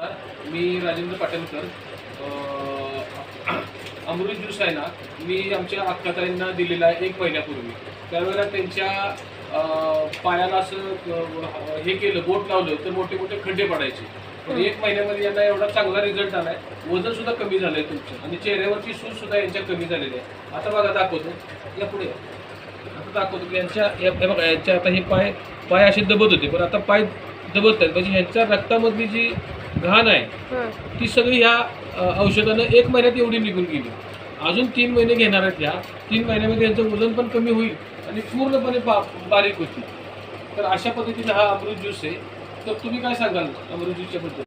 मी राजेंद्र पाटणकर. अमृत juice आहे ना, मी आमच्या अक्काताईंना दिलेला आहे 1 महिन्यापूर्वी. त्यावेळेला त्यांच्या पायाला असं हे केलं, बोट लावलं तर मोठे मोठे खड्डे पडायचे. पण 1 महिन्यामध्ये यांना एवढा चांगला रिझल्ट आलाय. वजन सुद्धा कमी झालंय तुमचं आणि चेहऱ्यावरची सूज सुद्धा यांच्या कमी झालेली आहे. आता बघा, दाखवतो या पुढे. आता दाखवतो की बघा, यांच्या आता हे पाय असे दबत होते, पण आता पाय दबत आहेत. म्हणजे यांच्या रक्तामधली जी घाण आहे ती सगळी ह्या औषधानं 1 महिन्यात एवढी निघून गेली. अजून 3 महिने घेणार आहेत. ह्या 3 महिन्यामध्ये यांचं वजन पण कमी होईल आणि पूर्णपणे बारीक होतील. तर अशा पद्धतीने हा अमृत ज्यूस आहे. तर तुम्ही काय सांगाल अमृत ज्यूसच्या बद्दल?